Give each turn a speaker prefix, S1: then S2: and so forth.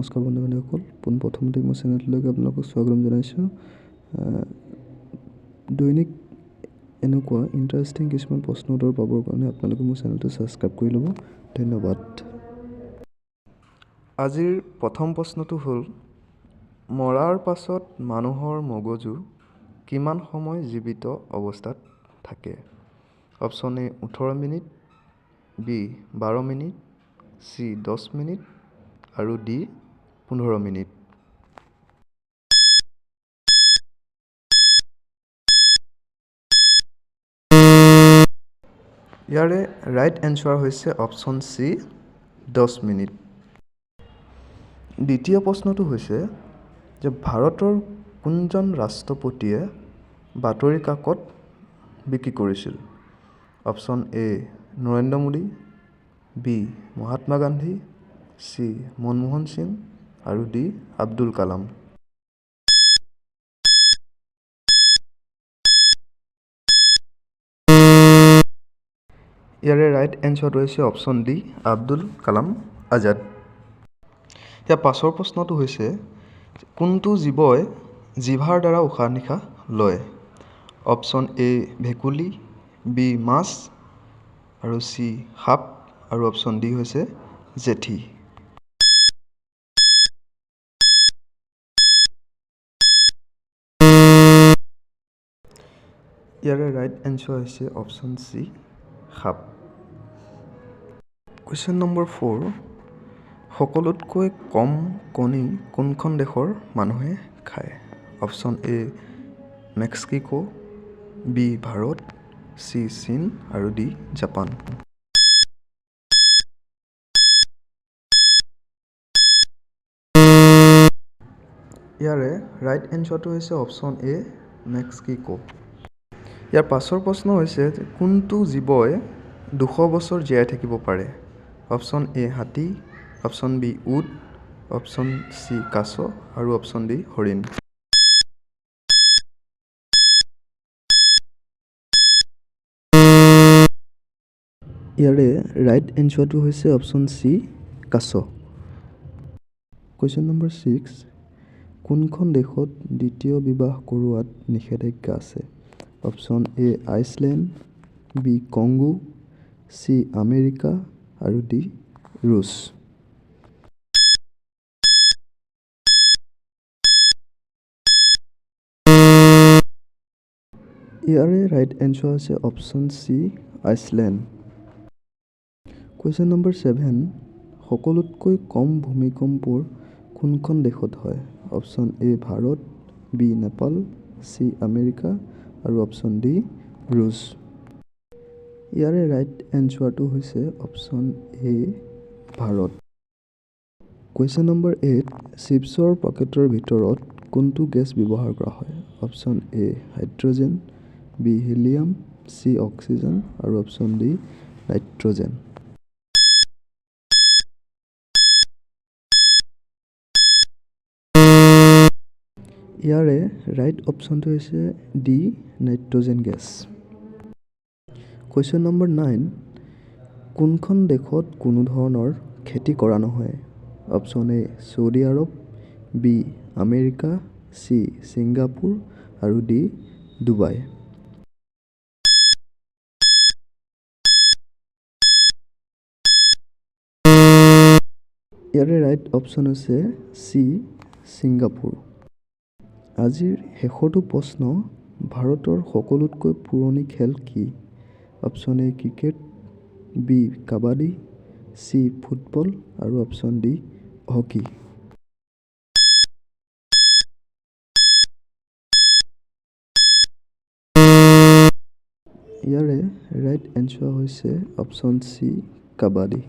S1: নমস্কাৰ বন্ধু-বান্ধৱীসকল, পোনপ্ৰথমতে মোৰ চেনেলটোলৈকে আপোনালোকক স্বাগতম জনাইছোঁ। দৈনিক এনেকুৱা ইণ্টাৰেষ্টিং কিছুমান প্ৰশ্ন উত্তৰ পাবৰ কাৰণে আপোনালোকে মোৰ চেনেলটো ছাবস্ক্ৰাইব কৰি ল'ব। ধন্যবাদ। আজিৰ প্ৰথম প্ৰশ্নটো হ'ল, মৰাৰ পাছত মানুহৰ মগজু কিমান সময় জীৱিত অৱস্থাত থাকে? Option A 18 minute, B 12 minute, C 10 minute আৰু ডি 15 মিনিট। ইয়াৰে ৰাইট এনচাৰ হৈছে অপশ্যন চি 10 মিনিট। দ্বিতীয় প্ৰশ্নটো হৈছে যে ভাৰতৰ কোনজন ৰাষ্ট্ৰপতিয়ে বাতৰি কাকত বিক্ৰী কৰিছিল? Option A Narendra Modi, B Mahatma Gandhi, C Manmohan Singh আৰু ডি আব্দুল কালাম। ইয়াৰে ৰাইট এনচাৰটো হৈছে অপশ্যন ডি আব্দুল কালাম আজাদ। ইয়াৰ পাছৰ প্ৰশ্নটো হৈছে, কোনটো জীৱই জিভাৰ দ্বাৰা উশাহ নিশাহ লয়? অপশ্যন এ ভেকুলী, বি মাছ আৰু চি সাপ আৰু অপশ্যন ডি হৈছে জেঠী। ইয়াৰে ৰাইট এনচাৰ হৈছে অপশ্যন চি সাপ। কুৱেশ্যন নম্বৰ 4, সকলোতকৈ কম কণী কোনখন দেশৰ মানুহে খায়? Option A Mexico, B Bharat, C চীন আৰু ডি জাপান। ইয়াৰে ৰাইট এনচাৰটো হৈছে অপশ্যন এ মেক্সিকো। ইয়াৰ পাছৰ প্ৰশ্ন হৈছে, কোনটো জীৱই 200 বছৰ জীয়াই থাকিব পাৰে? অপশ্যন এ হাতী, অপশ্যন বি উট, অপশ্যন চি কাছ আৰু অপশ্যন ডি হৰিণ। ইয়াৰে ৰাইট এনচাৰটো হৈছে অপশ্যন চি কাছ। কুৱেশ্যন নম্বৰ 6, কোনখন দেশত দ্বিতীয় বিবাহ কৰোৱাত নিষেধাজ্ঞা আছে? Option A Iceland, B Congo, C America আৰু ডি ৰুছ। ইয়াৰে ৰাইট এনচাৰ হৈছে option C Iceland. Question number 7, সকলোতকৈ কম ভূমিকম্পৰ কোনখন দেশত হয়? Option A Bharat, B Nepal, C America আৰু অপশ্যন ডি ৰুছ। ইয়াৰে ৰাইট এনচাৰটো হৈছে option A Bharat. Question number 8, চিপছৰ পেকেটৰ ভিতৰত কোনটো গেছ ব্যৱহাৰ কৰা হয়? Option A hydrogen, B helium, C oxygen আৰু অপশ্যন ডি নাইট্ৰজেন। ইয়াৰে ৰাইট অপশ্যনটো হৈছে D nitrogen gas. Question number 9, কোনখন দেশত কোনো ধৰণৰ খেতি কৰা নহয়? Option A Saudi Arab, B America, C Singapore আৰু ডি ডুবাই। ইয়াৰে ৰাইট অপশ্যন হৈছে চি ছিংগাপুৰ। আজিৰ শেষৰটো প্ৰশ্ন, ভাৰতৰ সকলোতকৈ পুৰণি খেল কি? Option A cricket, B kabaddi, C football আৰু অপশ্যন ডি হকী। ইয়াৰে ৰাইট এনচাৰ হৈছে অপশ্যন চি কাবাডী।